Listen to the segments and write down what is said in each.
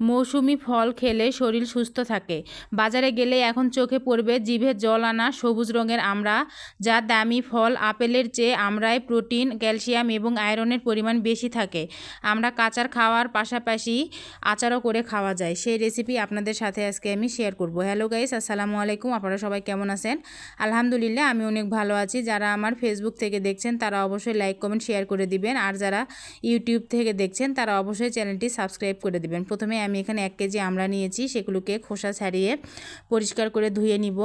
মৌসুমি ফল খেলে শরীর সুস্থ থাকে। বাজারে গেলে এখন চোখে পড়বে জিভে জল আনা সবুজ রঙের আমড়া, যা দামি ফল। আপেলের চেয়ে আমড়ায় প্রোটিন, ক্যালসিয়াম এবং আয়রনের পরিমাণ বেশি থাকে। আমরা কাঁচা খাওয়ার পাশাপাশি আচারও করে খাওয়া যায়, সেই রেসিপি আপনাদের সাথে আজকে আমি শেয়ার করব। হ্যালো গাইস, আসসালামু আলাইকুম। আপনারা সবাই কেমন আছেন? আলহামদুলিল্লাহ, আমি অনেক ভালো আছি। যারা আমার ফেসবুক থেকে দেখছেন তারা অবশ্যই লাইক কমেন্ট শেয়ার করে দিবেন, আর যারা ইউটিউব থেকে দেখছেন তারা অবশ্যই চ্যানেলটি সাবস্ক্রাইব করে দিবেন। প্রথমে আমি এখানে 1 কেজি আমড়া নিয়েছি, সেগুলোকে খোসা ছাড়িয়ে পরিষ্কার করে ধুয়ে নিব।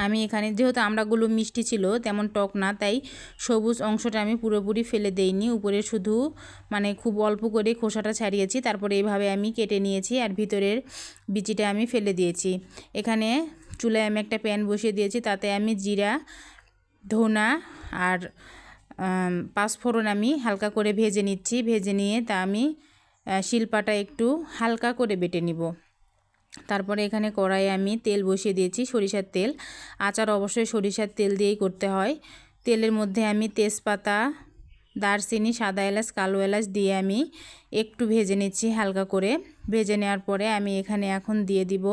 আমি এখানে যেহেতু আমড়াগুলো মিষ্টি ছিল, তেমন টক না, তাই সবুজ অংশটা আমি পুরোপুরি ফেলে দেইনি, উপরে শুধু খুব অল্প করে খোসাটা ছাড়িয়েছি। তারপরে এইভাবে আমি কেটে নিয়েছি, আর ভিতরের বিচিটা আমি ফেলে দিয়েছি। এখানে চুলায় আমি একটা প্যান বসিয়ে দিয়েছি, তাতে আমি জিরা, ধনা আর পাঁচফোড়ন আমি হালকা করে ভেজে নিচ্ছি। ভেজে নিয়ে তা আমি শিলপাটা একটু হালকা করে বেটে নিব। তারপরে এখানে কড়াইয়ে আমি তেল বসিয়ে দিয়েছি, সরিষার তেল। আচার অবশ্যই সরিষার তেল দিয়েই করতে হয়। তেলের মধ্যে আমি তেজপাতা, দারচিনি, সাদা এলাচ, কালো এলাচ দিয়ে আমি একটু ভেজে নিচ্ছি হালকা করে। ভেজে নেওয়ার পরে আমি এখানে এখন দিয়ে দিব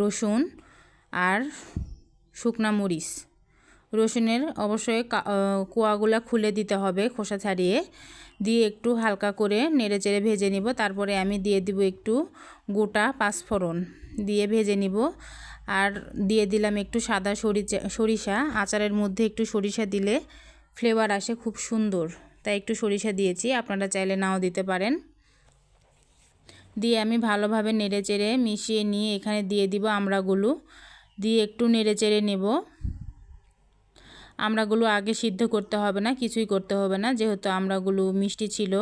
রসুন আর শুকনা মরিচ। রসুনের অবশ্যই কোয়াগুলা খুলে দিতে হবে, খোসা ছাড়িয়ে। দিয়ে একটু হালকা করে নেড়ে চেড়ে ভেজে নিব। তারপরে আমি দিয়ে দিব একটু গোটা পাঁচফোড়ন, দিয়ে ভেজে নিব। আর দিয়ে দিলাম একটু সাদা সরিষা। আচারের মধ্যে একটু সরিষা দিলে ফ্লেভার আসে খুব সুন্দর, তাই একটু সরিষা দিয়েছি, আপনারা চাইলে নাও দিতে পারেন। দিয়ে আমি ভালোভাবে নেড়ে চেড়ে মিশিয়ে নিয়ে এখানে দিয়ে দিব আমড়াগুলো, দিয়ে একটু নেড়ে চেড়ে নেব। আমড়াগুলো আগে সিদ্ধ করতে হবে না, কিছুই করতে হবে না, যেহেতু আমড়াগুলো মিষ্টি ছিল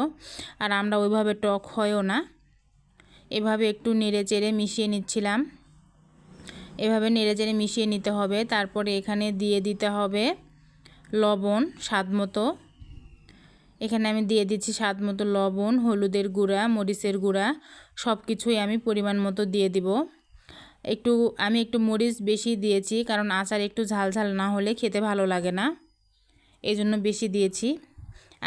আর আমরা ওইভাবে টক হয়ও না। এভাবে একটু নেড়ে চেড়ে মিশিয়ে নিচ্ছিলাম, এভাবে নেড়ে চেড়ে মিশিয়ে নিতে হবে। তারপরে এখানে দিয়ে দিতে হবে লবণ স্বাদ মতো। এখানে আমি দিয়ে দিচ্ছি স্বাদ মতো লবণ, হলুদের গুঁড়া, মরিচের গুঁড়া, সব কিছুই আমি পরিমাণ মতো দিয়ে দিব। আমি একটু মরিচ বেশি দিয়েছি, কারণ আচার একটু ঝাল ঝাল না হলে খেতে ভালো লাগে না, এই জন্য বেশি দিয়েছি।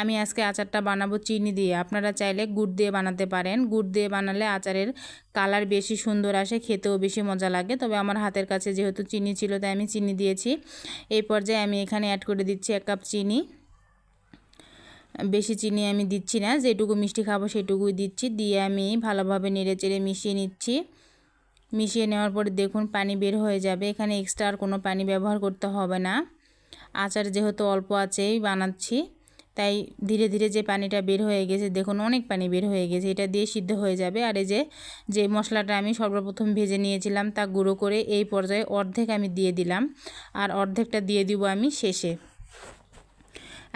আমি আজকে আচারটা বানাবো চিনি দিয়ে, আপনারা চাইলে গুড় দিয়ে বানাতে পারেন। গুড় দিয়ে বানালে আচারের কালার বেশি সুন্দর আসে, খেতেও বেশি মজা লাগে। তবে আমার হাতের কাছে যেহেতু চিনি ছিল, তাই আমি চিনি দিয়েছি। এই পর্যায়ে আমি এখানে অ্যাড করে দিচ্ছি 1 কাপ চিনি। বেশি চিনি আমি দিচ্ছি না, যেটুকু মিষ্টি খাবো সেটুকুই দিচ্ছি। দিয়ে আমি ভালোভাবে নেড়ে চেড়ে মিশিয়ে নিচ্ছি। মিশিয়ে নেওয়ার পরে দেখুন পানি বের হয়ে যাবে। এখানে এক্সট্রা আর কোনো পানি ব্যবহার করতে হবে না। আচার যেহেতু অল্প আছেই বানাচ্ছি, তাই ধীরে ধীরে যে পানিটা বের হয়ে গেছে, দেখুন অনেক পানি বের হয়ে গেছে, এটা দিয়ে সিদ্ধ হয়ে যাবে। আর এই যে মশলাটা আমি সর্বপ্রথম ভেজে নিয়েছিলাম তা গুঁড়ো করে এই পর্যায়ে অর্ধেক আমি দিয়ে দিলাম, আর অর্ধেকটা দিয়ে দিব আমি শেষে।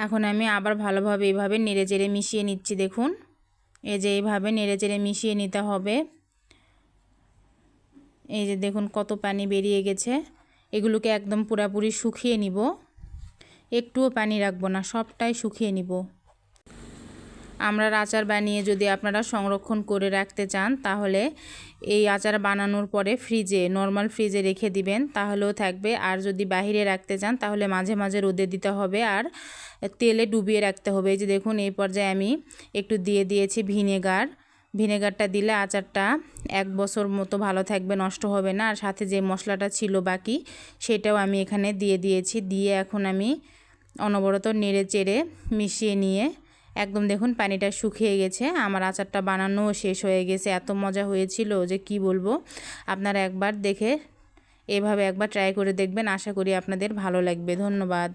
এখন আমি আবার ভালোভাবে এইভাবে নেড়ে চেড়ে মিশিয়ে নিচ্ছি। দেখুন এই যে এইভাবে নেড়ে চেড়ে মিশিয়ে নিতে হবে। এই যে দেখুন কত পানি বেরিয়ে গেছে। এগুলোকে একদম পুরোপুরি শুকিয়ে নিব, একটুও পানি রাখবো না, সবটাই শুকিয়ে নিব। আমড়ার আচার বানিয়ে যদি আপনারা সংরক্ষণ করে রাখতে চান, তাহলে এই আচার বানানোর পরে নর্মাল ফ্রিজে রেখে দিবেন, তাহলেও থাকবে। আর যদি বাহিরে রাখতে চান, তাহলে মাঝে মাঝে রোদে দিতে হবে আর তেলে ডুবিয়ে রাখতে হবে। এই যে দেখুন এই পর্যায়ে আমি একটু দিয়ে দিয়েছি ভিনেগারটা দিলে আচারটা 1 বছর মতো ভালো থাকবে, নষ্ট হবে না। আর সাথে যে মশলাটা ছিল বাকি, সেটাও আমি এখানে দিয়ে দিয়েছি। দিয়ে এখন আমি অনবরত নেড়ে চেড়ে মিশিয়ে নিয়ে একদম দেখুন পানিটা শুকিয়ে গেছে। আমার আচারটা বানানোও শেষ হয়ে গেছে। এত মজা হয়েছিল যে কি বলবো। আপনারা একবার এভাবে একবার ট্রাই করে দেখবেন, আশা করি আপনাদের ভালো লাগবে। ধন্যবাদ।